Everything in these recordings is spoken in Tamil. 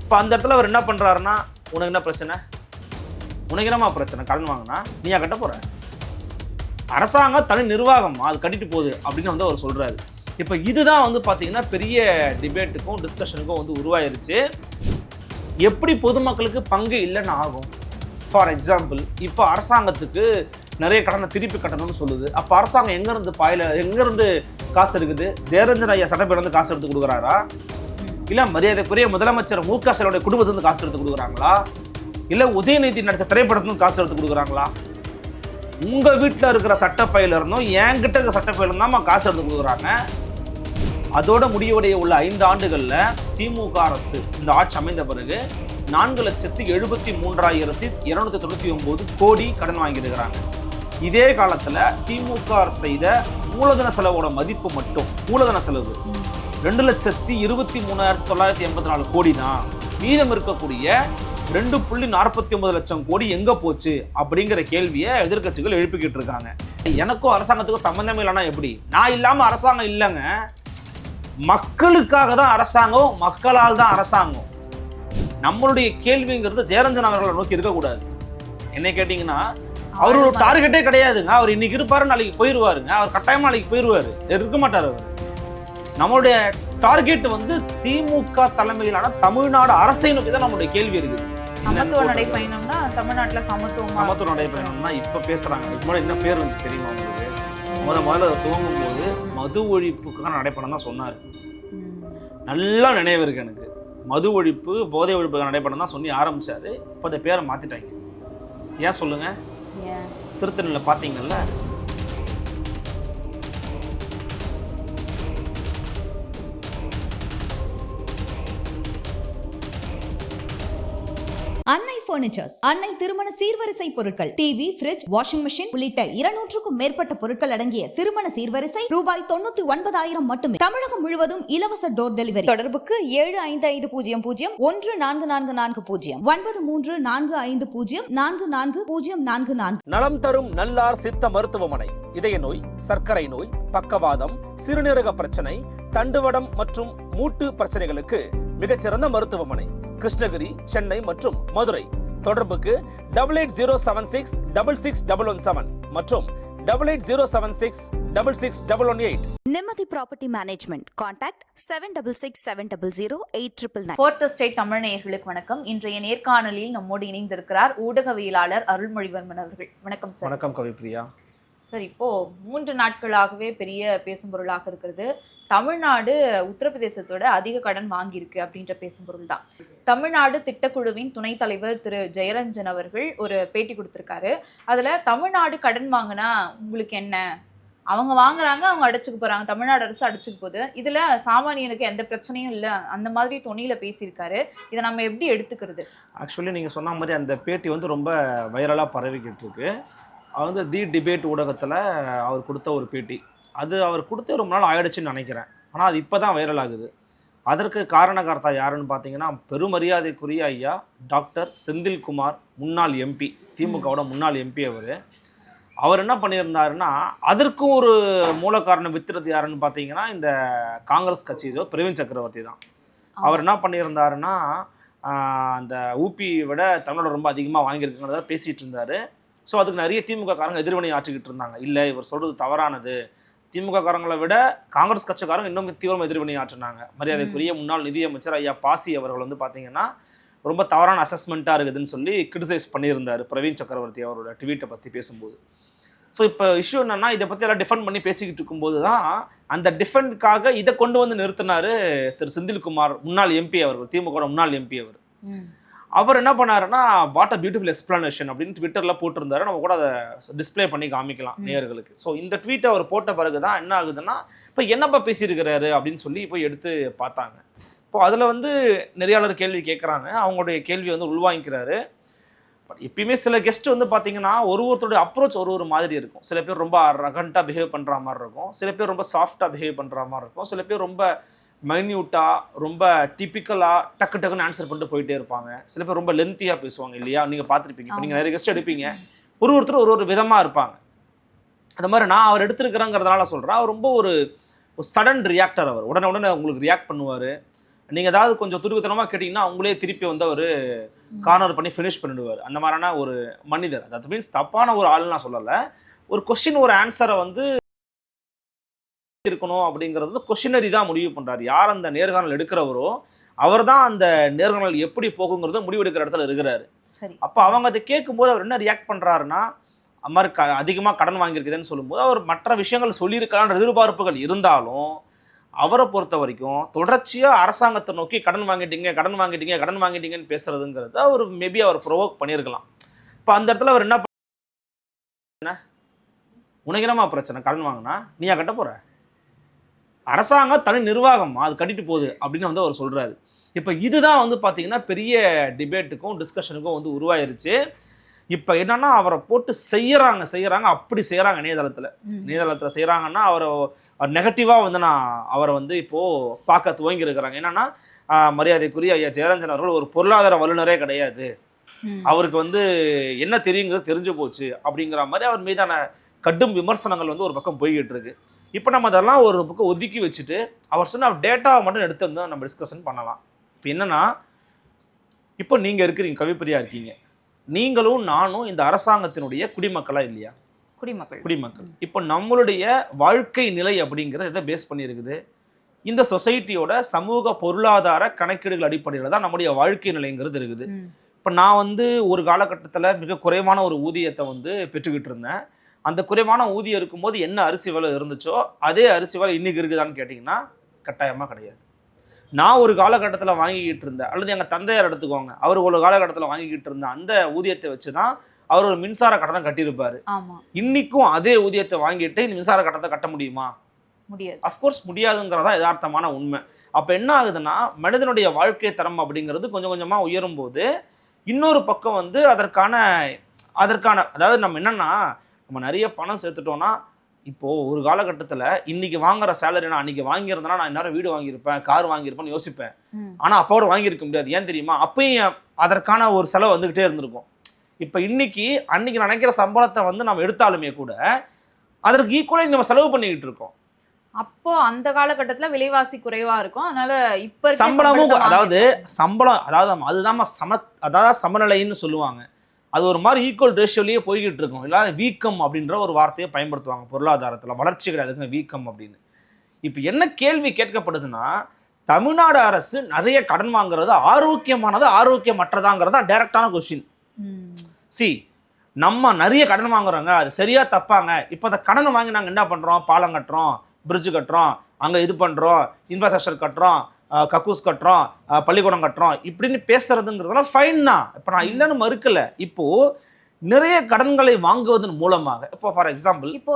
இப்போ அந்த இடத்துல அவர் என்ன பண்ணுறாருன்னா, உனக்கு என்ன பிரச்சனை, உனக்கு என்னமா பிரச்சனை, கடன் வாங்கினா நீயா கட்ட போகிற, அரசாங்கம் தனி நிர்வாகம் அது கட்டிட்டு போகுது அப்படின்னு வந்து அவர் சொல்கிறாரு. இப்போ இதுதான் வந்து பார்த்தீங்கன்னா பெரிய டிபேட்டுக்கும் டிஸ்கஷனுக்கும் வந்து உருவாயிருச்சு. எப்படி பொதுமக்களுக்கு பங்கு இல்லைன்னு ஆகும்? ஃபார் எக்ஸாம்பிள், இப்போ அரசாங்கத்துக்கு நிறைய கடனை திருப்பி கட்டணும்னு சொல்லுது. அப்போ அரசாங்கம் எங்கேருந்து காசு இருக்குது? ஜெயரஞ்சன் ஐயா சட்டப்பேரவை காசு எடுத்து கொடுக்குறாரா, இல்லை மரியாதைக்குரிய முதலமைச்சர் மு.க. ஸ்டாலினுடைய குடும்பத்துலேருந்து காசு எடுத்து கொடுக்குறாங்களா, இல்லை உதயநிதி நடிச்ச திரைப்படத்துலேருந்து காசு எடுத்து கொடுக்குறாங்களா? உங்கள் வீட்டில் இருக்கிற சட்டப்பையில இருந்தும் என்கிட்ட இருக்கிற சட்டப்பையில இருந்தால் காசு எடுத்து கொடுக்குறாங்க. அதோட முடிவுடைய உள்ள 5 ஆண்டுகளில் திமுக அரசு இந்த ஆட்சி அமைந்த பிறகு 4,73,299 கோடி கடன் வாங்கியிருக்கிறாங்க. இதே காலத்தில் திமுக அரசு செய்த மூலதன செலவோட மதிப்பு மட்டும், மூலதன செலவு 2,23,984 கோடி தான். மீதம் இருக்கக்கூடிய 2.49 லட்சம் கோடி எங்க போச்சு அப்படிங்கிற கேள்வியை எதிர்க்கட்சிகள் எழுப்பிக்கிட்டு இருக்காங்க. எனக்கும் அரசாங்கத்துக்கும் சம்பந்தமே இல்லைன்னா எப்படி? நான் இல்லாம அரசாங்கம் இல்லைங்க. மக்களுக்காக தான் அரசாங்கம், மக்களால் தான் அரசாங்கம். நம்மளுடைய கேள்விங்கிறது ஜெயரஞ்சன் அவர்களை நோக்கி இருக்கக்கூடாது. என்ன கேட்டீங்கன்னா, அவர் ஒரு டார்கெட்டே கிடையாதுங்க. அவர் இன்னைக்கு இருப்பாரு, நாளைக்கு போயிடுவாருங்க. அவர் கட்டாயமா நாளைக்கு போயிடுவாரு, இருக்க மாட்டார். அவர் நம்மளுடைய டார்கெட் வந்து திமுக தலைமையிலான தமிழ்நாடு அரசை நோக்கி தான் நம்மளுடைய கேள்வி இருக்குது. சமத்துவ நடைபயணம்னா தமிழ்நாட்டுல சமத்துவ நடைபயணம்னா இப்ப பேசுறாங்க. இதுக்கு முன்னாடி என்ன பேர் வந்துச்சு தெரியுமா உங்களுக்கு? முதல்ல துவங்கும் போது மது ஒழிப்புக்கான நடைபயணம் தான் சொன்னார். நல்லா நினைவு இருக்கு எனக்கு. மது ஒழிப்பு, போதை ஒழிப்புக்கான நடைபயணம் தான் சொல்லி ஆரம்பிச்சாரு. இப்போ அந்த பேரை மாத்திட்டாங்க. ஏன் சொல்லுங்க? திருத்தணியில் பார்த்தீங்கல்ல, அன்னை பர்னிச்சர்ஸ், அன்னை திருமண சீர்வரிசை பொருட்கள், டிவி, ஃபிரிட்ஜ், வாஷிங் மெஷின் உள்ளிட்ட 200க்கும் மேற்பட்ட பொருட்கள் அடங்கிய திருமண சீர்வரிசை ரூபாய் 99,000 மட்டுமே. தமிழகம் முழுவதும் இலவச டோர் டெலிவரி. தொடர்புக்கு 7550014440 9345044044. நலம் தரும் நல்லார் சித்த மருத்துவமனை. இதய நோய், சர்க்கரை நோய், பக்கவாதம், சிறுநீரக பிரச்சனை, தண்டுவடம் மற்றும் மூட்டு பிரச்சனைகளுக்கு மிகச்சிறந்த மருத்துவமனை. கிருஷ்ணகிரி, சென்னை மற்றும் மதுரை. தொடர்புக்கு 8807666117 மற்றும் 8807666118. நிம்மதி property management. Contact 7667008999. Fourth state Tamil நேயர்களுக்கு வணக்கம். இன்றைய நேர்காணலில் நம்மோடு இணைந்திருக்கிறார் ஊடகவியலாளர் அருள்மொழிவர்மன் அவர்கள். வணக்கம் சார். வணக்கம் கவிப்பிரியா. சார், இப்போ 3 நாட்களாகவே பெரிய பேசும் பொருளாக இருக்கிறது தமிழ்நாடு உத்தரப்பிரதேசத்தோட அதிக கடன் வாங்கியிருக்கு அப்படின்ற பேசும் பொருள் தான். தமிழ்நாடு திட்டக்குழுவின் துணைத் தலைவர் திரு ஜெயரஞ்சன் அவர்கள் ஒரு பேட்டி கொடுத்திருக்காரு. அதுல தமிழ்நாடு கடன் வாங்கினா உங்களுக்கு என்ன, அவங்க வாங்குறாங்க, அவங்க அடைச்சுக்க போறாங்க, தமிழ்நாடு அரசு அடைச்சுக்க போகுது, இதுல சாமானியனுக்கு எந்த பிரச்சனையும் இல்லை, அந்த மாதிரி தொனியில பேசியிருக்காரு. இதை நம்ம எப்படி எடுத்துக்கிறது? ஆக்சுவலி நீங்க சொன்ன மாதிரி அந்த பேட்டி வந்து ரொம்ப வைரலா பரவிக்கிட்டு இருக்கு. அது வந்து தி டிபேட் ஊடகத்தில் அவர் கொடுத்த ஒரு பேட்டி. அது அவர் கொடுத்த ரொம்ப நாள் ஆயிடுச்சுன்னு நினைக்கிறேன். ஆனால் அது இப்போ தான் வைரல் ஆகுது. அதற்கு காரணகர்த்தா யாருன்னு பார்த்தீங்கன்னா, பெருமரியாதைக்குரிய ஐயா டாக்டர் செந்தில்குமார், முன்னாள் எம்பி, திமுகவோட முன்னாள் எம்பி. அவர் என்ன பண்ணியிருந்தாருன்னா, அதற்கும் ஒரு மூல காரணம் வித்துறது யாருன்னு பார்த்தீங்கன்னா இந்த காங்கிரஸ் கட்சி பிரவீன் சக்கரவர்த்தி தான். அவர் என்ன பண்ணியிருந்தாருன்னா, அந்த ஊபி விட தமிழோட ரொம்ப அதிகமாக வாங்கியிருக்குங்கிறத பேசிகிட்டு இருந்தார். ஸோ அதுக்கு நிறைய திமுக காரங்க எதிர்வினை ஆற்றிக்கிட்டு இருந்தாங்க. இல்லை, இவர் சொல்கிறது தவறானது, திமுக காரங்களை விட காங்கிரஸ் கட்சிக்காரங்க இன்னும் தீவிரம் எதிர்வினை ஆற்றினாங்க. மரியாதைக்குரிய முன்னாள் நிதியமைச்சர் ஐயா பாசி அவர்கள் வந்து பார்த்தீங்கன்னா ரொம்ப தவறான அசஸ்மெண்ட்டாக இருக்குதுன்னு சொல்லி கிரிட்டிசைஸ் பண்ணியிருந்தார் பிரவீன் சக்கரவர்த்தி அவரோட ட்வீட்டை பற்றி பேசும்போது. ஸோ இப்போ இஷ்யூ என்னன்னா, இதை பற்றி எல்லாம் டிஃபெண்ட் பண்ணி பேசிக்கிட்டு இருக்கும்போது தான் அந்த டிஃபெண்ட்காக இதை கொண்டு வந்து நிறுத்தினார் திரு செந்தில்குமார், முன்னாள் எம்பி அவர்கள், திமுக முன்னாள் எம்பி அவர். அவர் என்ன பண்ணாருன்னா, வாட் அ பியூட்டிஃபுல் எக்ஸ்பிளனேஷன் அப்படின்னு ட்விட்டரில் போட்டிருந்தாரு. நம்ம கூட அதை டிஸ்பிளே பண்ணி காமிக்கலாம் நேயர்களுக்கு. ஸோ இந்த ட்வீட்டை அவர் போட்ட பிறகு தான் என்ன ஆகுதுன்னா, இப்போ என்னப்பா பேசியிருக்கிறாரு அப்படின்னு சொல்லி போய் எடுத்து பார்த்தாங்க. இப்போ அதில் வந்து நிறையாளர் கேள்வி கேட்குறாங்க. அவங்களுடைய கேள்வி வந்து உள்வாங்கிக்கிறாரு. பட் எப்பயுமே சில கெஸ்ட் வந்து பார்த்தீங்கன்னா ஒருத்தருடைய அப்ரோச் ஒரு மாதிரி இருக்கும். சில பேர் ரொம்ப ரகண்டாக பிஹேவ் பண்ணுற மாதிரி இருக்கும், சில பேர் ரொம்ப சாஃப்டாக பிஹேவ் பண்ணுற மாதிரி இருக்கும், சில பேர் ரொம்ப மைன்யூட்டாக ரொம்ப டிப்பிக்கலாக டக்கு டக்குன்னு ஆன்சர் பண்ணிட்டு போயிட்டே இருப்பாங்க, சில பேர் ரொம்ப லென்த்தியாக பேசுவாங்க இல்லையா? நீங்கள் பார்த்துருப்பீங்க. இப்போ நீங்கள் நிறைய கெஸ்ட் எடுப்பீங்க, ஒருத்தர் ஒரு விதமாக இருப்பாங்க. அந்த மாதிரி நான் அவர் எடுத்துருக்கிறேங்கிறதுனால சொல்கிறேன். அவர் ரொம்ப ஒரு சடன் ரியாக்டர். அவர் உடனே உங்களுக்கு ரியாக்ட் பண்ணுவார். நீங்கள் ஏதாவது கொஞ்சம் துருக்குத்தனமாக கேட்டிங்கன்னா அவங்களே திருப்பி வந்து அவர் கார்னர் பண்ணி ஃபினிஷ் பண்ணிடுவார். அந்த மாதிரியான ஒரு மனிதர். தட் மீன்ஸ் தப்பான ஒரு ஆள் நான் சொல்லலை. ஒரு கொஸ்டின் ஒரு ஆன்சரை வந்து இருக்கணும் அப்படிங்கிறது கொஸ்டினரி தான் முடிவு பண்ணுறாரு. யார் அந்த நேர்காணல் எடுக்கிறவரோ அவர் தான் அந்த நேர்காணல் எப்படி போகுங்கிறத முடிவெடுக்கிற இடத்துல இருக்கிறாரு. அப்போ அவங்க அதை கேட்கும்போது அவர் என்ன ரியாக்ட் பண்ணுறாருன்னா, அது மாதிரி அதிகமாக கடன் வாங்கியிருக்குதுன்னு சொல்லும்போது அவர் மற்ற விஷயங்கள் சொல்லியிருக்கலான்ற எதிர்பார்ப்புகள் இருந்தாலும் அவரை பொறுத்த வரைக்கும் தொடர்ச்சியாக அரசாங்கத்தை நோக்கி கடன் வாங்கிட்டீங்கன்னு பேசுறதுங்கிறது அவர் மேபி அவர் ப்ரொவோக் பண்ணியிருக்கலாம். இப்போ அந்த இடத்துல அவர் என்ன பண்ண, உனக்கு என்னமா பிரச்சனை, கடன் வாங்கினா நீயா கட்ட போற, அரசாங்கம் தனி நிர்வாகம் அது கட்டிட்டு போகுது அப்படின்னு வந்து அவர் சொல்றாரு. இப்போ இதுதான் வந்து பார்த்தீங்கன்னா பெரிய டிபேட்டுக்கும் டிஸ்கஷனுக்கும் வந்து உருவாயிருச்சு. இப்போ என்னன்னா அவரை போட்டு செய்யறாங்க அப்படி செய்யறாங்க. இணையதளத்தில் செய்யறாங்கன்னா அவரை நெகட்டிவாக வந்து நான் அவரை வந்து இப்போ பார்க்க துவங்கி இருக்கிறாங்க. என்னன்னா மரியாதைக்குரிய ஐயா ஜெயரஞ்சன் அவர்கள் ஒரு பொருளாதார வல்லுநரே கிடையாது, அவருக்கு வந்து என்ன தெரியுங்கிறது தெரிஞ்சு போச்சு அப்படிங்கிற மாதிரி அவர் மீதான கடும் விமர்சனங்கள் வந்து ஒரு பக்கம் போய்கிட்டு இருக்கு. இப்போ நம்ம அதெல்லாம் ஒரு பக்கம் ஒதுக்கி வச்சுட்டு அவர் சொன்ன டேட்டாவை மட்டும் எடுத்து வந்து நம்ம டிஸ்கஷன் பண்ணலாம். இப்போ என்னன்னா, இப்போ நீங்கள் இருக்கிறீங்க, கவிப்பிரியா இருக்கீங்க, நீங்களும் நானும் இந்த அரசாங்கத்தினுடைய குடிமக்களா இல்லையா? குடிமக்கள். இப்போ நம்மளுடைய வாழ்க்கை நிலை அப்படிங்கிறது எதை பேஸ் பண்ணியிருக்குது? இந்த சொசைட்டியோட சமூக பொருளாதார கணக்கீடுகள் அடிப்படையில் தான் நம்முடைய வாழ்க்கை நிலைங்கிறது இருக்குது. இப்போ நான் வந்து ஒரு காலகட்டத்தில் மிக குறைவான ஒரு ஊதியத்தை வந்து பெற்றுக்கிட்டு இருந்தேன். அந்த குறைவான ஊதியம் இருக்கும்போது என்ன அரிசி விலை இருந்துச்சோ அதே அரிசி விலை இன்னைக்கு இருக்குதான்னு கேட்டிங்கன்னா கட்டாயமாக கிடையாது. நான் ஒரு காலகட்டத்தில் வாங்கிக்கிட்டு இருந்தேன், அல்லது எங்கள் தந்தையார் எடுத்துக்கோங்க, அவர் ஒரு காலகட்டத்தில் வாங்கிக்கிட்டு இருந்த அந்த ஊதியத்தை வச்சு தான் அவர் ஒரு மின்சார கட்டணம் கட்டியிருப்பார். இன்னைக்கும் அதே ஊதியத்தை வாங்கிட்டு இந்த மின்சார கட்டணத்தை கட்ட முடியுமா? முடியாது. அஃப்கோர்ஸ் முடியாதுங்கிறதா யதார்த்தமான உண்மை. அப்போ என்ன ஆகுதுன்னா, மனிதனுடைய வாழ்க்கை தரம் அப்படிங்கிறது கொஞ்சம் கொஞ்சமாக உயரும் போது இன்னொரு பக்கம் வந்து அதற்கான அதாவது நம்ம என்னன்னா, நம்ம நிறைய பணம் சேர்த்துட்டோம்னா, இப்போது ஒரு காலகட்டத்தில் இன்னைக்கு வாங்குற சேலரி நான் அன்றைக்கி வாங்கியிருந்தேன்னா நான் இன்னும் வீடு வாங்கியிருப்பேன், கார் வாங்கியிருப்பேன்னு யோசிப்பேன். ஆனால் அப்போட வாங்கியிருக்க முடியாது. ஏன் தெரியுமா? அப்பயும் அதற்கான ஒரு செலவு வந்துக்கிட்டே இருந்திருக்கும். இப்போ அன்னைக்கு நினைக்கிற சம்பளத்தை வந்து நம்ம எடுத்தாலுமே கூட அதற்கு ஈக்குவலாக நம்ம செலவு பண்ணிக்கிட்டு இருக்கோம். அப்போ அந்த காலகட்டத்தில் விலைவாசி குறைவா இருக்கும், அதனால இப்போ சம்பளமும் சம்பளம் அதுதான் சமநிலைன்னு சொல்லுவாங்க. அது ஒரு மாதிரி ஈக்குவல் ரேஷியோலேயே போய்கிட்டு இருக்கும். இல்லாத வீக்கம் அப்படின்ற ஒரு வார்த்தையை பயன்படுத்துவாங்க பொருளாதாரத்தில். வளர்ச்சி கிடையாதுங்க, வீக்கம் அப்படின்னு. இப்போ என்ன கேள்வி கேட்கப்படுதுன்னா, தமிழ்நாடு அரசு நிறைய கடன் வாங்குறது ஆரோக்கியமற்றதாங்கிறதா டைரக்டான கொஸ்டின். நம்ம நிறைய கடன் வாங்குறோங்க, அது சரியா தப்பாங்க? இப்போ அந்த கடனை வாங்கி நாங்கள் என்ன பண்ணுறோம்? பாலம் கட்டுறோம், பிரிட்ஜு கட்டுறோம், அங்கே இது பண்ணுறோம், இன்ஃப்ராஸ்ட்ரக்சர் கட்டுறோம், கக்கூஸ் கட்டுறோம், பள்ளிக்கூடம் கட்டுறோம் இப்படின்னு பேசுறதுங்கிறதுலாம் ஃபைன் தான். இப்போ நான் இல்லைன்னு மறுக்கல. இப்போ நிறைய கடன்களை வாங்குவதன் மூலமாக இப்போ ஃபார் எக்ஸாம்பிள் இப்போ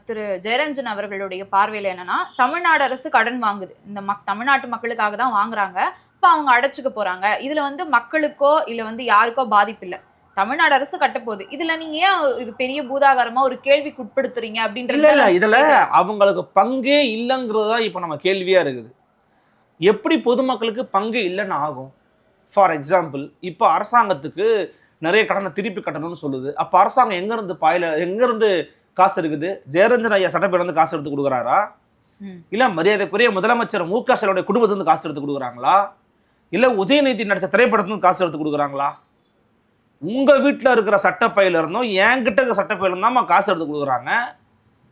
திரு ஜெயரஞ்சன் அவர்களுடைய பார்வையில் என்னன்னா, தமிழ்நாடு அரசு கடன் வாங்குது, இந்த தமிழ்நாட்டு மக்களுக்காக தான் வாங்குறாங்க, இப்போ அவங்க அடைச்சுக்க போறாங்க, இதுல வந்து மக்களுக்கோ இல்லை வந்து யாருக்கோ பாதிப்பு இல்லை, தமிழ்நாடு அரசு கட்ட போகுது, இதுல நீங்க ஏன் இது பெரிய பூதாகரமா ஒரு கேள்விக்கு உட்படுத்துறீங்க அப்படின்றது? இல்ல இதுல அவங்களுக்கு பங்கே இல்லைங்கிறது தான் இப்போ நம்ம கேள்வியா இருக்குது. எப்படி பொதுமக்களுக்கு பங்கு இல்லைன்னு ஆகும்? ஃபார் எக்ஸாம்பிள், இப்போ அரசாங்கத்துக்கு நிறைய கடனை திருப்பி கட்டணும்னு சொல்லுது. அப்போ அரசாங்கம் எங்கேருந்து காசு இருக்குது? ஜெயரஞ்சன் ஐயா சட்டப்பேரவை காசு எடுத்து கொடுக்குறாரா? இல்லை மரியாதைக்குரிய முதலமைச்சர் மு.க. ஸ்டாலினுடைய குடும்பத்திலிருந்து காசு எடுத்து கொடுக்குறாங்களா? இல்லை உதயநிதி நடிச்ச திரைப்படத்துலேருந்து காசு எடுத்து கொடுக்குறாங்களா? உங்கள் வீட்டில் இருக்கிற சட்டப்பையில இருந்தும் என்கிட்ட இருக்கிற சட்டப்பையில இருந்தால் காசு எடுத்து கொடுக்குறாங்க.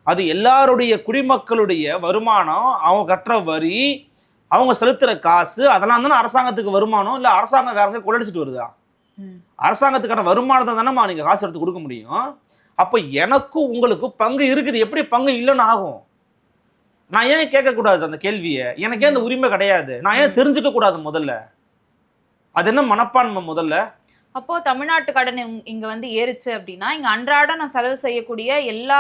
அது எல்லாருடைய குடிமக்களுடைய வருமானம், அவங்க கட்டுற வரி, அவங்க செலுத்துற காசு, அதெல்லாம் தானே அரசாங்கத்துக்கு வருமானம். இல்லை அரசாங்கக்காரங்க கொள்ளடிச்சிட்டு வருதா? அரசாங்கத்துக்கான வருமானத்தை தானேம்மா நீங்க காசு எடுத்து கொடுக்க முடியும். அப்போ எனக்கும் உங்களுக்கும் பங்கு இருக்குது, எப்படி பங்கு இல்லைன்னு ஆகும்? நான் ஏன் கேட்கக்கூடாது அந்த கேள்வியை? எனக்கே அந்த உரிமை கிடையாது, நான் ஏன் தெரிஞ்சுக்க கூடாது? முதல்ல அது என்ன மனப்பான்மை? முதல்ல அப்போ தமிழ்நாட்டு கடன் இங்க வந்து ஏறுச்சு அப்படின்னா, இங்க அன்றாட நான் செலவு செய்யக்கூடிய எல்லா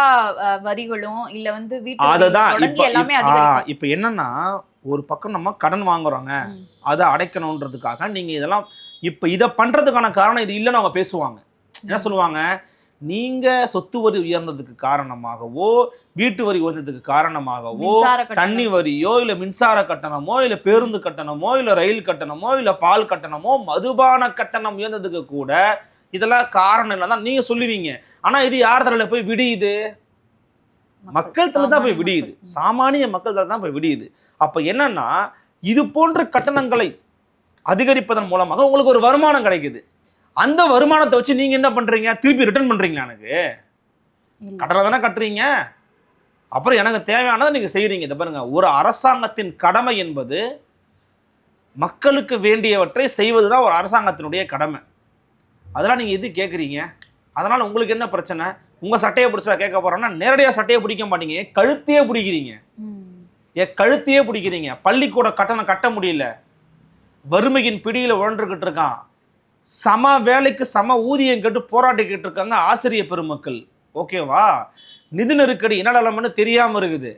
வரிகளும் இல்ல வந்து வீட்டு எல்லாமே அதிகரிக்கும். இப்ப என்னன்னா, ஒரு பக்கம் நம்ம கடன் வாங்குறோங்க, அதை அடைக்கணும்ன்றதுக்காக நீங்க இதெல்லாம் இப்ப இதை பண்றதுக்கான காரணம் இது இல்லைன்னு அவங்க பேசுவாங்க. என்ன சொல்லுவாங்க? நீங்க சொத்து வரி உயர்ந்ததுக்கு காரணமாகவோ, வீட்டு வரி உயர்ந்ததுக்கு காரணமாகவோ, தண்ணி வரியோ இல்ல மின்சார கட்டணமோ இல்ல பேருந்து கட்டணமோ இல்ல ரயில் கட்டணமோ இல்ல பால் கட்டணமோ மதுபான கட்டணம் உயர்ந்ததுக்கு கூட இதெல்லாம் காரணம் இல்லைதான் நீங்க சொல்லுவீங்க. ஆனா இது யார் தலையில போய் விடியுது? மக்கள் தலை தான் போய் விடியுது, சாமானிய மக்கள் தலை தான் போய் விடியுது. அப்ப என்னன்னா, இது போன்ற கட்டணங்களை அதிகரிப்பதன் மூலமாக உங்களுக்கு ஒரு வருமானம் கிடைக்குது. அந்த வருமானத்தை வச்சு நீங்க என்ன பண்றீங்க? திருப்பி ரிட்டர்ன் பண்றீங்களா? எனக்கு கட்டணம் தானே கட்டுறீங்க, அப்புறம் எனக்கு தேவையானதை நீங்க செய்றீங்க. இதை பாருங்க, ஒரு அரசாங்கத்தின் கடமை என்பது மக்களுக்கு வேண்டியவற்றை செய்வதுதான் ஒரு அரசாங்கத்தினுடைய கடமை. அதெல்லாம் நீங்க எது கேட்குறீங்க? அதனால உங்களுக்கு என்ன பிரச்சனை? உங்க சட்டையை பிடிச்சா கேட்க போறோம்னா நேரடியாக சட்டையை பிடிக்க மாட்டீங்க, கழுத்தையே பிடிக்கிறீங்க. கழுத்தையே பிடிக்கிறீங்க. பள்ளிக்கூட கட்டணம் கட்ட முடியல, வறுமையின் பிடியில உழன்றுகிட்டு இருக்கான். சம வேலைக்கு சம ஊதியம் கேட்டு போராட்டிக்கிட்டு இருக்காங்க ஆசிரிய பெருமக்கள். ஓகேவா? நிதி நெருக்கடி என்னடலம்னு தெரியாம இருக்குது.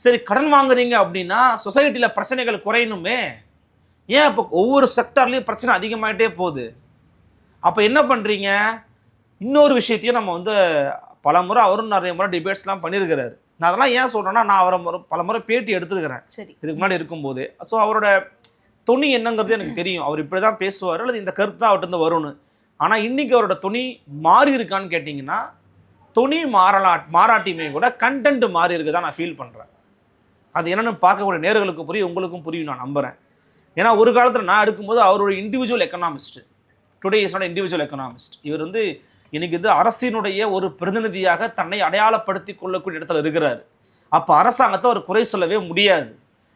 சரி, கடன் வாங்குறீங்க அப்படின்னா சொசைட்டில பிரச்சனைகள் குறையணுமே. ஏன் இப்போ ஒவ்வொரு செக்டர்லயும் பிரச்சனை அதிகமாயிட்டே போகுது? அப்ப என்ன பண்றீங்க? இன்னொரு விஷயத்தையும் நம்ம வந்து பல முறை அவரும் நிறைய முறை டிபேட்ஸ்லாம் பண்ணியிருக்கிறாரு. நான் அதெல்லாம் ஏன் சொல்றேன்னா, நான் அவரை பல முறை பேட்டி எடுத்துருக்கிறேன் இதுக்கு முன்னாடி இருக்கும்போது. ஸோ அவரோட துணி என்னங்கிறது எனக்கு தெரியும். அவர் இப்படி தான் பேசுவார், அல்லது இந்த கருத்து தான் அவர்கிட்ட வரும்னு. ஆனால் இன்னைக்கு அவரோட துணி மாறி இருக்கான்னு கேட்டிங்கன்னா, துணி மாறாட்டியுமே கூட கண்டென்ட் மாறி இருக்குதான் நான் ஃபீல் பண்ணுறேன். அது என்னென்னு பார்க்கக்கூடிய நேர்களுக்கு புரியும், உங்களுக்கும் புரியும் நான் நம்புகிறேன். ஏன்னா ஒரு காலத்தில் நான் எடுக்கும்போது அவரோட individual economist, today is not individual economist. இவர் வந்து இன்னைக்கு இது அரசினுடைய ஒரு பிரதிநிதியாக தன்னை அடையாளப்படுத்தி கொள்ளக்கூடிய இடத்துல இருக்கிறாரு. அப்போ அரசாங்கத்தை ஒரு குறை சொல்லவே முடியாது,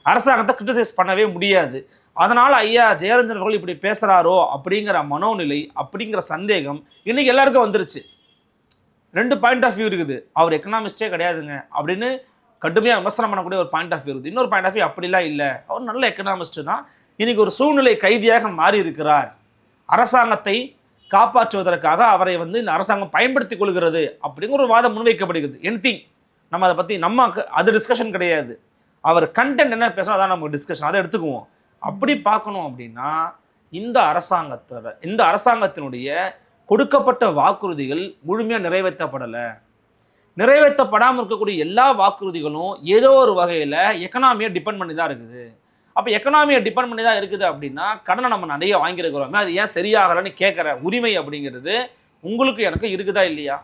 அரசாங்கத்தை கிரிட்டிசைஸ் பண்ணவே முடியாது. அதனால ஐயா ஜெயரஞ்சன் அவர்கள் இப்படி பேசுறாரோ அப்படிங்கிற மனோநிலை, அப்படிங்கிற சந்தேகம் இன்னைக்கு எல்லாருக்கும் வந்துருச்சு. ரெண்டு பாயிண்ட் ஆஃப் வியூ இருக்குது. அவர் எக்கனாமிஸ்டே கிடையாதுங்க அப்படின்னு கடுமையாக விமர்சனம் பண்ணக்கூடிய ஒரு பாயிண்ட் ஆஃப் வியூ இருக்குது. இன்னொரு பாயிண்ட் ஆஃப் வியூ அப்படிலாம் இல்லை, அவர் நல்ல எக்கனாமிஸ்ட் தான், இன்னைக்கு ஒரு சூழ்நிலை கைதியாக மாறி இருக்கிறார், அரசாங்கத்தை காப்பாற்றுவதற்காக அவரை வந்து இந்த அரசாங்கம் பயன்படுத்தி கொள்கிறது அப்படிங்கிற ஒரு வாதம் முன்வைக்கப்படுகிறது. எனிதிங் நம்ம அதை பற்றி அது டிஸ்கஷன் கிடையாது. அவர் கண்டென்ட் என்ன பேசணும் அதான் நம்ம டிஸ்கஷன், அதை எடுத்துக்குவோம். அப்படி பார்க்கணும் அப்படின்னா இந்த அரசாங்கத்தினுடைய கொடுக்கப்பட்ட வாக்குறுதிகள் முழுமையாக நிறைவேற்றப்படலை. நிறைவேற்றப்படாமல் இருக்கக்கூடிய எல்லா வாக்குறுதிகளும் ஏதோ ஒரு வகையில் எக்கனாமியை டிபெண்ட் பண்ணி தான் இருக்குது. அப்போ எக்கனாமியை டிபெண்ட் பண்ணி தான் இருக்குது அப்படின்னா கடனை நம்ம நிறைய வாங்கியிருக்கிறோமே, அது ஏன் சரியாகலன்னு கேட்குற உரிமை அப்படிங்கிறது உங்களுக்கு எனக்கு இருக்குதா இல்லையா?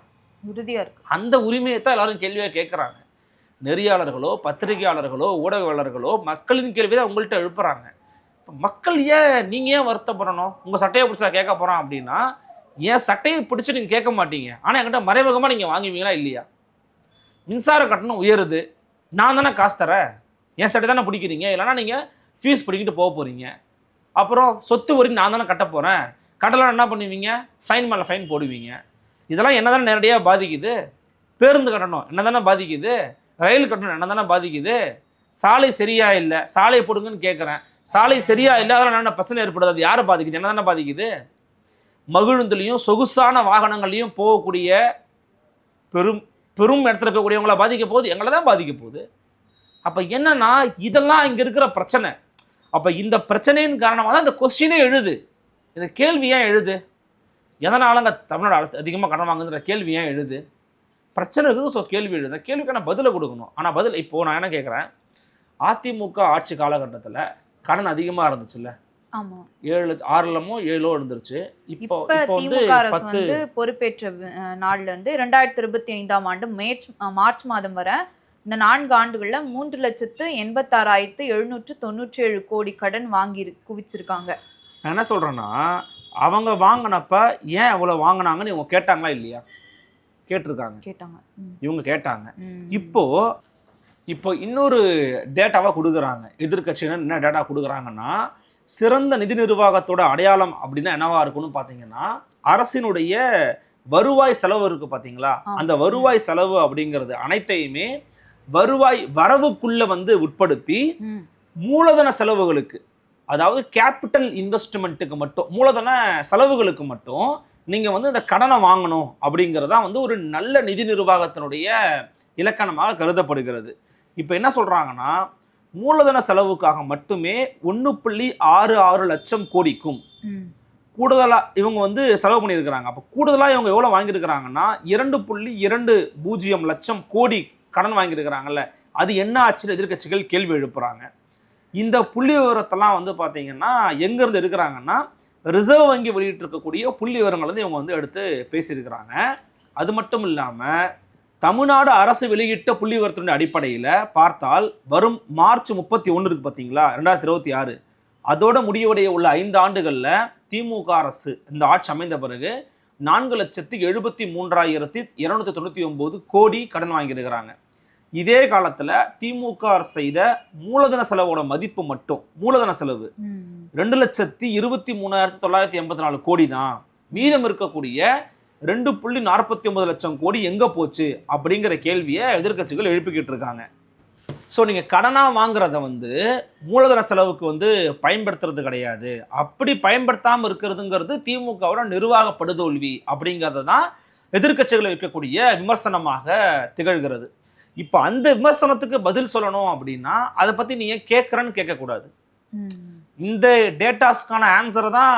உறுதியாக இருக்கு. அந்த உரிமையை தான் எல்லாரும் கேள்வியாக கேட்குறாங்க. நெறியாளர்களோ பத்திரிகையாளர்களோ ஊடகவாளர்களோ மக்களின் கேள்வி தான் உங்கள்கிட்ட எழுப்புறாங்க. மக்கள் நீங்கள் ஏன் வருத்தப்படணும்? உங்கள் சட்டையை பிடிச்சா கேட்க போகிறான் அப்படின்னா ஏன் சட்டையை பிடிச்சி நீங்கள் கேட்க மாட்டீங்க, ஆனால் என்கிட்ட மறைமுகமாக நீங்கள் வாங்குவீங்களா இல்லையா? மின்சார கட்டணம் உயருது, நான் தானே காசு தரேன், என் சட்டை தானே பிடிக்கிறீங்க, இல்லைனா நீங்கள் ஃபீஸ் பிடிக்கிட்டு போக போகிறீங்க. அப்புறம் சொத்து வரி நான் தானே கட்ட போகிறேன், கடலாம் என்ன பண்ணுவீங்க? ஃபைன் மேலே ஃபைன் போடுவீங்க. இதெல்லாம் என்ன தானே நேரடியாக பாதிக்குது. பேருந்து கட்டணம் என்ன தானே பாதிக்குது, ரயில் கட்டணம் என்ன தானே பாதிக்குது. சாலை சரியா இல்லை, சாலை போடுங்கன்னு கேட்குறேன், சாலை சரியா இல்லை, அதெல்லாம் என்ன பிரச்சனை ஏற்படுது, அது யாரை பாதிக்குது? என்ன தானே பாதிக்குது. மகிழுந்துலையும் சொகுசான வாகனங்கள்லையும் போகக்கூடிய பெரும் இடத்துல இருக்கக்கூடியவங்களை பாதிக்க போகுது, எங்களை தான் பாதிக்க போகுது. அப்போ என்னன்னா இதெல்லாம் இங்கே இருக்கிற பிரச்சனை. அப்போ இந்த பிரச்சனையின் காரணமாக தான் இந்த கொஸ்டினே எழுது, இந்த கேள்வி ஏன் எழுது? எதனால அங்கே தமிழ்நாடு அரசு அதிகமாக கடன் வாங்குதுன்ற கேள்வி ஏன் எழுது? பிரச்சனை இருக்குது. ஸோ கேள்வி எழுது, கேள்விக்கான பதிலை கொடுக்கணும். ஆனால் பதில் இப்போது நான் என்ன கேட்குறேன், அதிமுக ஆட்சி காலகட்டத்தில் கடன் அதிகமாக இருந்துச்சுல்ல, 6 இருந்துருச்சு. இப்போ திமுக அரசு வந்து பொறுப்பேற்ற நாள்ல இருந்து 2025ஆம் ஆண்டு மார்ச் மாதம் வரை இந்த 4 ஆண்டுகள்ல 3,86,797 கோடி கடன் வாங்கி குவிச்சிருக்காங்க. நான் என்ன சொல்றேன்னா, அவங்க வாங்கினப்ப ஏன் அவ்வளவு வாங்கினாங்கன்னு இவங்க கேட்டாங்களா இல்லையா? கேட்டாங்க. இவங்க கேட்டாங்க. இப்போ இன்னொரு டேட்டாவா கொடுக்குறாங்க. எதிர்கட்சியினர் என்ன டேட்டா கொடுக்குறாங்கன்னா, சிறந்த நிதி நிர்வாகத்தோட அடையாளம் அப்படின்னா என்னவா இருக்குன்னு பார்த்தீங்கன்னா, அரசினுடைய வருவாய் செலவு இருக்கு பார்த்தீங்களா, அந்த வருவாய் செலவு அப்படிங்கிறது அனைத்தையுமே வருவாய் வரவுக்குள்ள வந்து உட்படுத்தி மூலதன செலவுகளுக்கு, அதாவது கேபிட்டல் இன்வெஸ்ட்மெண்ட்டுக்கு மட்டும், மூலதன செலவுகளுக்கு மட்டும் நீங்க வந்து இந்த கடனை வாங்கணும் அப்படிங்கிறதா வந்து ஒரு நல்ல நிதி நிர்வாகத்தினுடைய இலக்கணமாக கருதப்படுகிறது. இப்போ என்ன சொல்றாங்கன்னா, மூலதன செலவுக்காக மட்டுமே 1.66 லட்சம் கோடிக்கும் கூடுதலா இவங்க வந்து செலவு பண்ணியிருக்கிறாங்க. அப்போ கூடுதலா இவங்க எவ்வளோ வாங்கியிருக்கிறாங்கன்னா 2.20 லட்சம் கோடி கடன் வாங்கியிருக்கிறாங்கல்ல, அது என்ன ஆச்சுன்னு எதிர்கட்சிகள் கேள்வி எழுப்புறாங்க. இந்த புள்ளி விவரத்தெல்லாம் வந்து பார்த்தீங்கன்னா எங்கேருந்து எடுக்கிறாங்கன்னா, ரிசர்வ் வங்கி வெளியிட்டு இருக்கக்கூடிய புள்ளி விவரங்கள் வந்து இவங்க வந்து எடுத்து பேசியிருக்கிறாங்க. அது மட்டும் இல்லாமல் தமிழ்நாடு அரசு வெளியிட்ட புள்ளிவிவரத்தினுடைய அடிப்படையில் பார்த்தால் வரும் மார்ச் 31 இருக்கு பார்த்தீங்களா 2026, அதோட முடிவடைய உள்ள 5 ஆண்டுகளில் திமுக அரசு இந்த ஆட்சி அமைந்த பிறகு 4,73,299 கோடி கடன் வாங்கியிருக்கிறாங்க. இதே காலத்தில் திமுக அரசு செய்த மூலதன செலவோட மதிப்பு மட்டும் மூலதன செலவு 2,23,984 கோடி தான். மீதம் இருக்கக்கூடிய 2.49 லட்சம் கோடி எங்க போச்சு அப்படிங்கிற கேள்வியை எதிர்க்கட்சிகள் எழுப்பிக்கிட்டு இருக்காங்க. ஸோ நீங்கள் கடனாக வாங்குறத மூலதன செலவுக்கு பயன்படுத்துறது கிடையாது. அப்படி பயன்படுத்தாமல் இருக்கிறதுங்கிறது திமுகவோட நிர்வாக படுதோல்வி அப்படிங்கிறது தான் எதிர்க்கட்சிகளை வைக்கக்கூடிய விமர்சனமாக திகழ்கிறது. இப்போ அந்த விமர்சனத்துக்கு பதில் சொல்லணும் அப்படின்னா அதை பற்றி நீ ஏன் கேட்குறன்னு கேட்கக்கூடாது. இந்த டேட்டாஸ்க்கான ஆன்சரை தான்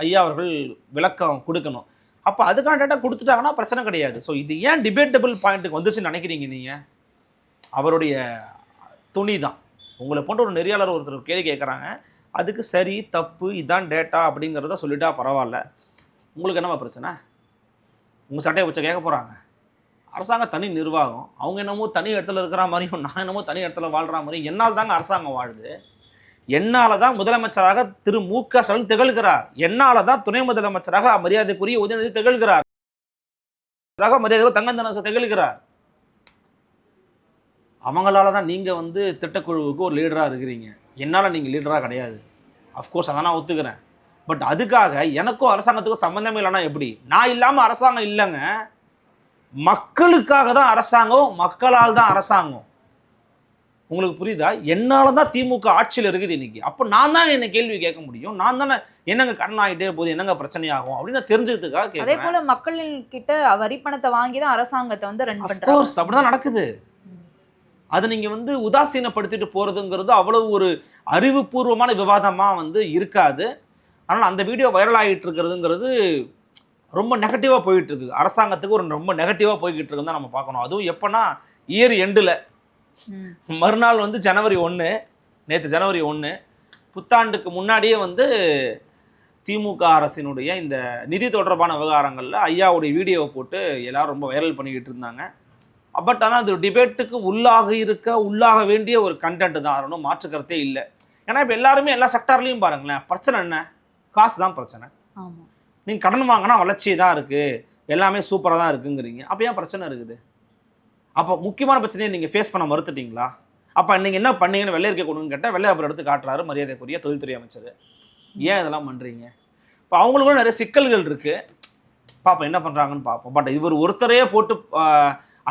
ஐயா அவர்கள் விளக்கம் கொடுக்கணும். அப்போ அதுக்கான டேட்டா கொடுத்துட்டாங்கன்னா பிரச்சனை கிடையாது. ஸோ இது ஏன் டிபேட்டபிள் பாயிண்ட்டுக்கு வந்துச்சுன்னு நினைக்கிறீங்க நீங்கள்? அவருடைய துணி தான். உங்களை போன்ற ஒரு நெறியாளர் ஒருத்தர் கேள்வி கேட்குறாங்க, அதுக்கு சரி தப்பு இதான் டேட்டா அப்படிங்கிறத சொல்லிட்டா பரவாயில்ல, உங்களுக்கு என்னவா பிரச்சனை? உங்கள் சட்டையை வச்சு கேட்க போகிறாங்க. அரசாங்கம் தனி நிர்வாகம், அவங்க என்னமோ தனி இடத்துல இருக்கிற மாதிரியும் நான் என்னமோ தனி இடத்துல வாழ்கிற மாதிரியும் என்னால் தாங்க அரசாங்கம் வாழுது. என்னால் தான் முதலமைச்சராக திரு மு.க. ஸ்டாலின் திகழ்கிறார். என்னால் தான் துணை முதலமைச்சராக மரியாதைக்குரிய உதயநிதி திகழ்கிறார். மரியாதை தங்கந்தனசு திகழ்கிறார். அவங்களால தான் நீங்கள் திட்டக்குழுவுக்கு ஒரு லீடராக இருக்கிறீங்க. என்னால் நீங்கள் லீடராக கிடையாது. அஃப்கோர்ஸ் அதை நான் ஒத்துக்கிறேன். பட் அதுக்காக எனக்கும் அரசாங்கத்துக்கும் சம்மந்தமே இல்லைன்னா எப்படி? நான் இல்லாமல் அரசாங்கம் இல்லைங்க. மக்களுக்காக தான் அரசாங்கம், மக்களால் தான் அரசாங்கம். உங்களுக்கு புரியுதா? என்னால் தான் திமுக ஆட்சியில் இருக்குது இன்னைக்கு. அப்போ நான் தான் என்ன கேள்வி கேட்க முடியும். நான் தானே என்னங்க கடன் ஆகிட்டே போகுது, என்னங்க பிரச்சனையாகும் அப்படின்னு தெரிஞ்சுக்கிறதுக்காக கேட்குறேன். அதே போல மக்களின் கிட்ட வரி பணத்தை வாங்கி தான் அரசாங்கத்தை ரன் பண்றாங்க. அஃப்கோர்ஸ் அப்படிதான் நடக்குது. அதை நீங்கள் உதாசீனப்படுத்திட்டு போகிறதுங்கிறது அவ்வளவு ஒரு அறிவுபூர்வமான விவாதமாக இருக்காது. ஆனால் அந்த வீடியோ வைரல் ஆகிட்டு இருக்கிறதுங்கிறது ரொம்ப நெகட்டிவாக போயிட்டு இருக்கு. அரசாங்கத்துக்கு ஒரு ரொம்ப நெகட்டிவாக போய்கிட்டு இருக்குன்னு தான் நம்ம பார்க்கணும். அதுவும் எப்போனா இயர் எண்டில் மறுநாள் ஜனவரி 1, நேற்று ஜனவரி 1, புத்தாண்டுக்கு முன்னாடியே திமுக அரசினுடைய இந்த நிதி தொடர்பான விவகாரங்களில் ஐயாவுடைய வீடியோவை போட்டு எல்லாரும் ரொம்ப வைரல் பண்ணிக்கிட்டு இருந்தாங்க. பட் ஆனால் அது டிபேட்டுக்கு உள்ளாக வேண்டிய ஒரு கண்டென்ட் தான். ஒன்றும் மாற்றுக்கிறதே இல்லை. ஏன்னா இப்போ எல்லாருமே எல்லா செக்டார்லையும் பாருங்களேன், பிரச்சனை என்ன? காசு தான் பிரச்சனை. நீங்கள் கடன் வாங்கினா வளர்ச்சி தான் இருக்குது, எல்லாமே சூப்பராக தான் இருக்குங்கிறீங்க. அப்போ ஏன் பிரச்சனை இருக்குது? அப்போ முக்கியமான பிரச்சனையை நீங்கள் ஃபேஸ் பண்ண மறுத்துட்டீங்களா? அப்போ நீங்கள் என்ன பண்ணீங்கன்னு வெள்ளை இருக்க கொடுங்கன்னு கேட்டால் வெள்ளை அப்புறம் எடுத்து காட்டுறாரு மரியாதைக்குரிய தொழில்துறை அமைச்சர். ஏன் இதெல்லாம் பண்ணுறீங்க? இப்போ அவங்களுக்கும் நிறைய சிக்கல்கள் இருக்குது. பார்ப்போம் என்ன பண்ணுறாங்கன்னு பார்ப்போம். பட் இவர் ஒருத்தரையே போட்டு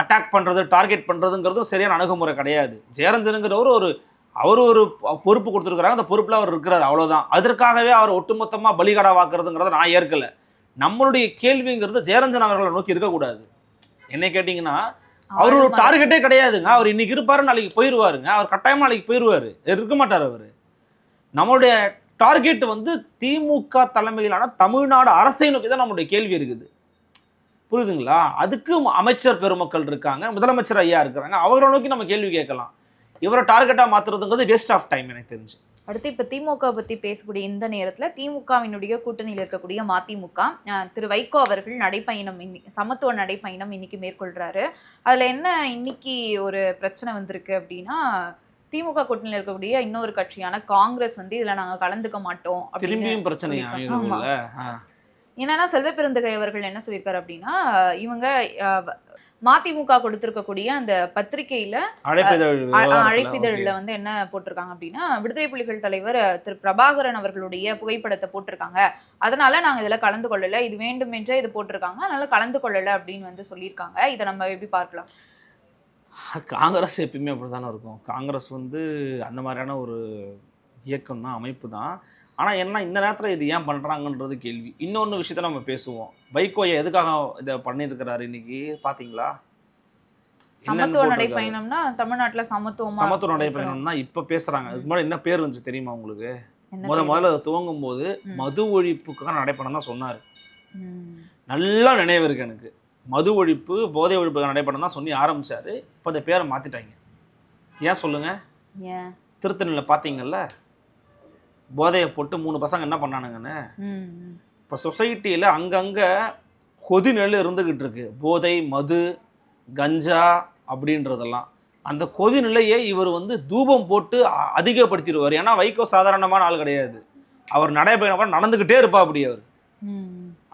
அட்டாக் பண்ணுறது, டார்கெட் பண்ணுறதுங்கிறதும் சரியான அணுகுமுறை கிடையாது. ஜெயரஞ்சனுங்கிறவர் அவர் ஒரு பொறுப்பு கொடுத்துருக்குறாங்க, அந்த பொறுப்பில் அவர் இருக்கிறார், அவ்வளோதான். அதற்காகவே அவர் ஒட்டுமொத்தமாக பலிகடா வாக்குறதுங்கிறத நான் ஏற்கலை. நம்மளுடைய கேள்விங்கிறது ஜெயரஞ்சன் அவர்களை நோக்கி இருக்கக்கூடாது. என்ன கேட்டிங்கன்னா அவர் ஒரு டார்கெட்டே கிடையாதுங்க. அவர் இன்னைக்கு இருப்பாரு, நாளைக்கு போயிடுவாருங்க. அவர் கட்டாயமாக நாளைக்கு போயிடுவார், இருக்க மாட்டார் அவர். நம்மளுடைய டார்கெட் திமுக தலைமையிலான தமிழ்நாடு அரசை நோக்கி தான் நம்மளுடைய கேள்வி இருக்குது. புரியுதுங்களா? அதுக்கு அமைச்சர் பெருமக்கள் இருக்காங்க, முதலமைச்சர் ஐயா இருக்கிறாங்க, அவரை நோக்கி நம்ம கேள்வி கேட்கலாம். இவரை டார்கெட்டாக மாற்றுறதுங்கிறது வேஸ்ட் ஆஃப் டைம் எனக்கு தெரிஞ்சு. அடுத்து இப்போ திமுக பற்றி பேசக்கூடிய இந்த நேரத்தில் திமுகவினுடைய கூட்டணியில் இருக்கக்கூடிய மதிமுக திரு வைகோ அவர்கள் நடைப்பயணம் சமத்துவ நடைப்பயணம் இன்னைக்கு மேற்கொள்கிறாரு. அதில் என்ன இன்னைக்கு ஒரு பிரச்சனை வந்திருக்கு அப்படின்னா, திமுக கூட்டணியில் இருக்கக்கூடிய இன்னொரு கட்சியான காங்கிரஸ் இதில் நாங்கள் கலந்துக்க மாட்டோம் திரும்பியும் பிரச்சனை. என்னன்னா செல்வ பெருந்தகை அவர்கள் என்ன சொல்லியிருக்காரு அப்படின்னா, இவங்க மதிமுக கொடுத்திருக்கக்கூடிய அந்த பத்திரிகையில அழைப்பிதழ்ல என்ன போட்டிருக்காங்க அப்படின்னா, விடுதலை புலிகள் தலைவர் திரு பிரபாகரன் அவர்களுடைய புகைப்படத்தை போட்டிருக்காங்க, அதனால நாங்க இதுல கலந்து கொள்ளல, இது வேண்டுமென்றே இது போட்டிருக்காங்க, அதனால கலந்து கொள்ளல அப்படின்னு சொல்லியிருக்காங்க. இதை நம்ம எப்படி பார்க்கலாம்? காங்கிரஸ் எப்பயுமே அப்படித்தானே இருக்கும். காங்கிரஸ் அந்த மாதிரியான ஒரு இயக்கம் தான், அமைப்பு தான். ஆனால் என்ன இந்த நேரத்தில் இது ஏன் பண்ணுறாங்கன்றது கேள்வி. இன்னொன்று விஷயத்த நம்ம பேசுவோம். வைகோயை எதுக்காக இதை பண்ணியிருக்கிறாரு இன்னைக்கு பார்த்தீங்களா? சமத்துவ நடைப்பயணம்னா தமிழ்நாட்டில் சமத்துவ நடைப்பயணம்னா இப்போ பேசுகிறாங்க. அதுக்கு முன்னாடி என்ன பேர் வந்துச்சு தெரியுமா உங்களுக்கு? முதல்ல துவங்கும் போது மது ஒழிப்புக்கான நடைப்பயணம் தான் சொன்னார். நல்லா நினைவு இருக்கு எனக்கு. மது ஒழிப்பு, போதை ஒழிப்புக்கான நடைப்பயணம் தான் சொல்லி ஆரம்பிச்சாரு. இப்போ அந்த பேரை மாற்றிட்டாங்க. ஏன் சொல்லுங்க? திருத்தணியில் பார்த்தீங்கல்ல, போதையை போட்டு 3 பசங்க என்ன பண்ணானுங்கன்னு. இப்போ சொசைட்டியில் அங்கங்கே கொதி நெல் இருந்துக்கிட்டு இருக்கு. போதை, மது, கஞ்சா அப்படின்றதெல்லாம். அந்த கொதிநிலையை இவர் வந்து தூபம் போட்டு அதிகப்படுத்திடுவார். ஏன்னா வைகோ சாதாரணமான ஆள் கிடையாது. அவர் நடைபயணம் நடந்துக்கிட்டே இருப்பா அப்படி அவர்.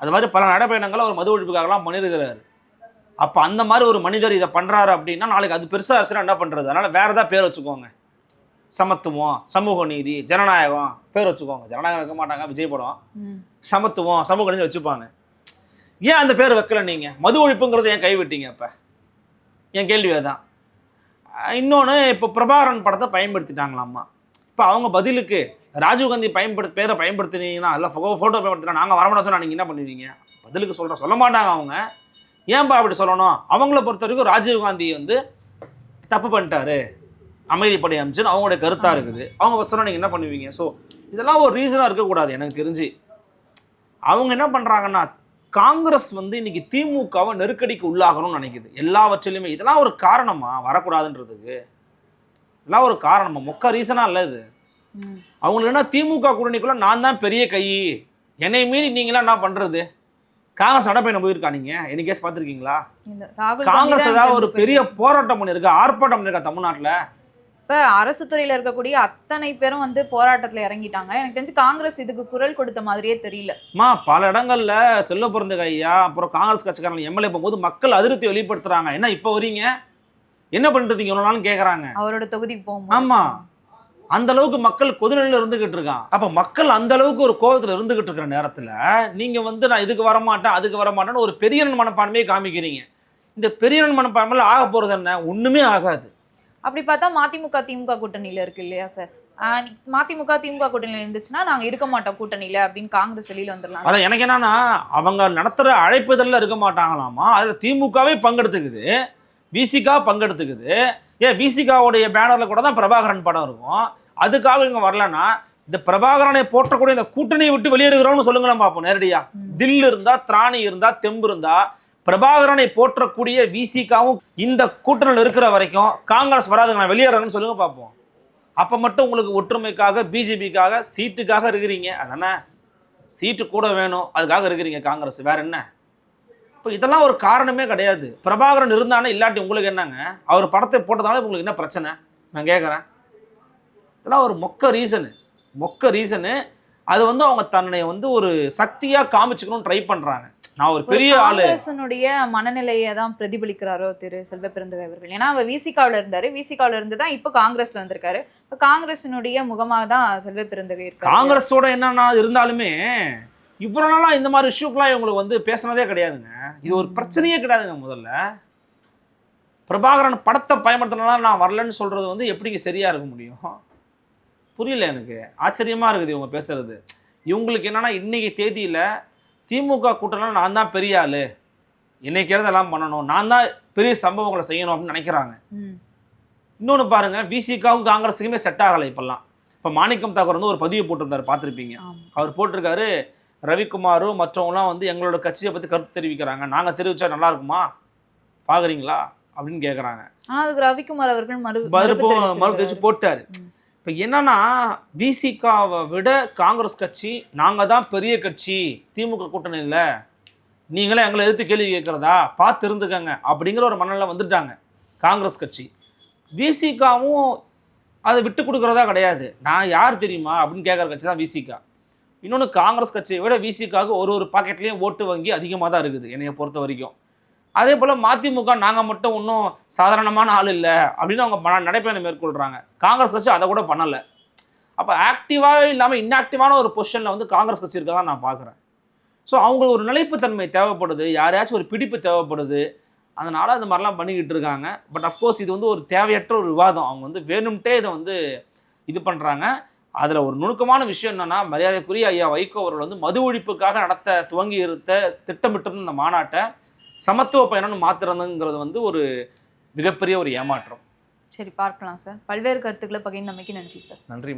அது மாதிரி பல நடைபயணங்கள் அவர் மது ஒழிப்புக்காகலாம் பண்ணியிருக்கிறாரு. அப்போ அந்த மாதிரி ஒரு மனிதர் இதை பண்ணுறாரு அப்படின்னா நாளைக்கு அது பெருசாக இருந்துச்சுன்னா என்ன பண்ணுறது? அதனால் வேறு ஏதாவது பேர் வச்சுக்கோங்க. சமத்துவம், சமூக நீதி, ஜனநாயகம் பேர் வச்சுக்கோங்க. ஜனநாயகம் வைக்க மாட்டாங்க, விஜய் படம். சமத்துவம், சமூக நீதி வச்சுப்பாங்க. ஏன் அந்த பேர் வைக்கல நீங்கள்? மது ஒழிப்புங்கிறத ஏன் கைவிட்டீங்க? அப்போ என் கேள்வி அதுதான். இன்னொன்று, இப்போ பிரபாகரன் படத்தை பயன்படுத்திட்டாங்களாம்மா. இப்போ அவங்க பதிலுக்கு ராஜீவ்காந்தி பேரை பயன்படுத்தினீங்கன்னா இல்லை ஃபோட்டோ பயன்படுத்தினா நாங்கள் வரமாட்டோம் சொன்னால் நீங்கள் என்ன பண்ணுவீங்க? பதிலுக்கு சொல்ல மாட்டாங்க அவங்க. ஏன்பா அப்படி சொல்லணும்? அவங்கள பொறுத்த வரைக்கும் ராஜீவ்காந்தி வந்து தப்பு பண்ணிட்டாரு, அமைதிப்படை அமைச்சுன்னு அவங்களுடைய கருத்தாக இருக்குது. அவங்க சொன்னால் நீங்கள் என்ன பண்ணுவீங்க? ஸோ இதெல்லாம் ஒரு ரீசனாக இருக்கக்கூடாது எனக்கு தெரிஞ்சு. அவங்க என்ன பண்ணுறாங்கன்னா, காங்கிரஸ் வந்து இன்னைக்கு திமுகவை நெருக்கடிக்கு உள்ளாகணும்னு நினைக்குது எல்லாவற்றிலுமே. இதெல்லாம் ஒரு காரணமா வரக்கூடாதுன்றதுக்கு? இதெல்லாம் ஒரு காரணமா? மொக்க ரீசனாக இல்லை இது. அவங்களுக்கு என்ன, திமுக கூட்டணிக்குள்ள நான் தான் பெரிய கை, என்னை மீறி நீங்களாம் என்ன பண்ணுறது? காங்கிரஸ் நடைபயணம் போயிருக்கா? நீங்கள் என்னைக்கேஸ் பார்த்துருக்கீங்களா? காங்கிரஸ் ஏதாவது ஒரு பெரிய போராட்டம் பண்ணியிருக்கா, ஆர்ப்பாட்டம் பண்ணியிருக்கா தமிழ்நாட்டில்? இப்போ அரசு துறையில் இருக்கக்கூடிய அத்தனை பேரும் வந்து போராட்டத்தில் இறங்கிட்டாங்க. எனக்கு தெரிஞ்சு காங்கிரஸ் இதுக்கு குரல் கொடுத்த மாதிரியே தெரியலமா. பல இடங்கள்ல செல்வ பிறந்த ஐயா அப்புறம் காங்கிரஸ் கட்சிக்காரங்க எம்எல்ஏ போகும்போது மக்கள் அதிருப்தி வெளிப்படுத்துறாங்க. என்ன இப்போ வரீங்க, என்ன பண்ணிட்டு இவ்வளோ நாளும் கேட்குறாங்க அவரோட தொகுதிக்கு போகும்போது. ஆமாம், அந்த அளவுக்கு மக்கள் கொதிநிலையில் இருந்துகிட்டு இருக்கான். அப்போ மக்கள் அந்த அளவுக்கு ஒரு கோபத்தில் இருந்துகிட்டு இருக்கிற நேரத்தில் நீங்கள் வந்து நான் இதுக்கு வரமாட்டேன் அதுக்கு வரமாட்டேன்னு ஒரு பெரியன் மனப்பான்மையை காமிக்கிறீங்க. இந்த பெரியன் மனப்பான்மையில் ஆக போகிறது என்ன? ஒன்றுமே ஆகாது. அப்படி பார்த்தா மதிமுக திமுக கூட்டணியில இருக்கு இல்லையா சார்? மதிமுக திமுக கூட்டணியில இருந்துச்சுன்னா நாங்க இருக்க மாட்டோம் கூட்டணியில அப்படின்னு காங்கிரஸ் வெளியில வந்துடலாம். அதான் எனக்கு என்னன்னா, அவங்க நடத்துற அழைப்புதல்ல இருக்க மாட்டாங்களாமா. அதுல திமுகவே பங்கெடுத்துக்குது, விசிகா பங்கெடுத்துக்குது. ஏன் விசிகாவுடைய பேனர்ல கூட தான் பிரபாகரன் படம் இருக்கும். அதுக்காக இவங்க வரலன்னா இந்த பிரபாகரனை போற்றக்கூடிய இந்த கூட்டணியை விட்டு வெளியேறுகிறோம்னு சொல்லுங்களேன் பார்ப்போம் நேரடியா. தில் இருந்தா, திராணி இருந்தா, தெம்பு இருந்தா, பிரபாகரனை போற்றக்கூடிய விசிகாவும் இந்த கூட்டணியில் இருக்கிற வரைக்கும் காங்கிரஸ் வராதுங்க, நான் வெளியேறேன்னு சொல்லுங்க பார்ப்போம். அப்போ மட்டும் உங்களுக்கு ஒற்றுமைக்காக, பிஜேபிக்காக, சீட்டுக்காக இருக்கிறீங்க. அதானே, சீட்டு கூட வேணும் அதுக்காக இருக்கிறீங்க காங்கிரஸ், வேற என்ன? இப்போ இதெல்லாம் ஒரு காரணமே கிடையாது. பிரபாகரன் இருந்தானே இல்லாட்டி உங்களுக்கு என்னங்க? அவர் படத்தை போட்டதால உங்களுக்கு என்ன பிரச்சனை நான் கேட்குறேன். இதெல்லாம் ஒரு மொக்க ரீசனு. அது வந்து அவங்க தன்னை வந்து ஒரு சக்தியாக காமிச்சுக்கணும்னு ட்ரை பண்ணுறாங்க. நான் ஒரு பெரிய ஆளு. காங்கிரஸினுடைய மனநிலையை தான் பிரதிபலிக்கிறாரோ திரு செல்வ பெருந்தகை அவர்கள். ஏன்னா அவர் விசிகாவில் இருந்தாரு, விசிகாவில் இருந்து தான் இப்போ காங்கிரஸ்ல வந்திருக்காரு. இப்போ காங்கிரஸினுடைய முகமாக தான் செல்வ பெருந்தகை இருக்காரு. காங்கிரஸோட என்னன்னா இருந்தாலுமே இவ்வளவு நாளா இந்த மாதிரி இஷ்யூக்கெல்லாம் இவங்களுக்கு வந்து பேசினதே கிடையாதுங்க. இது ஒரு பிரச்சனையே கிடையாதுங்க. முதல்ல பிரபாகரன் படத்தை பயன்படுத்தினால நான் வரலன்னு சொல்றது வந்து எப்படிங்க சரியா இருக்க முடியும்? புரியல எனக்கு. ஆச்சரியமா இருக்குது இவங்க பேசுறது. இவங்களுக்கு என்னன்னா, இன்னைக்கு தேதியில திமுக கூட்டணியில் நான் தான் பெரிய ஆளு, இன்னைக்கு எல்லாம் பண்ணணும், நான் தான் பெரிய சம்பவங்களை செய்யணும் அப்படின்னு நினைக்கிறாங்க. இன்னொன்று பாருங்க, விசிகாவும் காங்கிரஸுக்குமே செட் ஆகலை இப்பெல்லாம். இப்போ மாணிக்கம் தாக்கூர் வந்து ஒரு பதிவு போட்டிருந்தாரு, பார்த்துருப்பீங்க. அவர் போட்டிருக்காரு, ரவிக்குமாரும் மற்றவங்களாம் வந்து எங்களோட கட்சியை பற்றி கருத்து தெரிவிக்கிறாங்க, நாங்கள் தெரிவிச்சா நல்லா இருக்குமா பார்க்குறீங்களா அப்படின்னு கேட்குறாங்க. அதுக்கு ரவிக்குமார் அவர்கள் மறுப்பு தெரிவிச்சு போட்டார். இப்போ என்னன்னா, விசிகாவை விட காங்கிரஸ் கட்சி நாங்கள் தான் பெரிய கட்சி திமுக கூட்டணியில், நீங்களே எங்களை எதிர்த்து கேள்வி கேட்குறதா பார்த்து இருந்துக்கங்க அப்படிங்கிற ஒரு மனநிலை வந்துட்டாங்க காங்கிரஸ் கட்சி. விசிகாவும் அதை விட்டு கொடுக்குறதா கிடையாது. நான் யார் தெரியுமா அப்படின்னு கேட்குற கட்சி தான் விசிகா. இன்னொன்று, காங்கிரஸ் கட்சியை விட விசிகாவுக்கு ஒரு பாக்கெட்லேயும் ஓட்டு வங்கி அதிகமாக தான் இருக்குது என்னைய பொறுத்த வரைக்கும். அதே போல் மதிமுக நாங்கள் மட்டும் ஒன்றும் சாதாரணமான ஆள் இல்லை அப்படின்னு அவங்க நடைபயணம் மேற்கொள்கிறாங்க. காங்கிரஸ் கட்சி அதை கூட பண்ணலை. அப்போ ஆக்டிவாகவே இல்லாமல் இன்ஆக்டிவான ஒரு பொசிஷனில் வந்து காங்கிரஸ் கட்சி இருக்க தான் நான் பார்க்குறேன். ஸோ அவங்களுக்கு ஒரு நிலைப்புத்தன்மை தேவைப்படுது, யாரையாச்சும் ஒரு பிடிப்பு தேவைப்படுது. அதனால் அது மாதிரிலாம் பண்ணிக்கிட்டு இருக்காங்க. பட் அஃப்கோர்ஸ் இது வந்து ஒரு தேவையற்ற ஒரு விவாதம். அவங்க வந்து வேணும்ட்டே இதை வந்து இது பண்ணுறாங்க. அதில் ஒரு நுணுக்கமான விஷயம் என்னென்னா, மரியாதைக்குரிய ஐயா வைகோ அவர்கள் வந்து மது ஒழிப்புக்காக நடத்த துவங்கி திட்டமிட்டிருந்த இந்த மாநாட்டை சமத்துவ பயணம்னு மாத்துறதுங்கிறது வந்து ஒரு மிகப்பெரிய ஒரு ஏமாற்றம். சரி, பார்க்கலாம் சார். பல்வேறு கருத்துக்களை பகிர்ந்தமைக்கு நன்றி சார். நன்றிம்மா.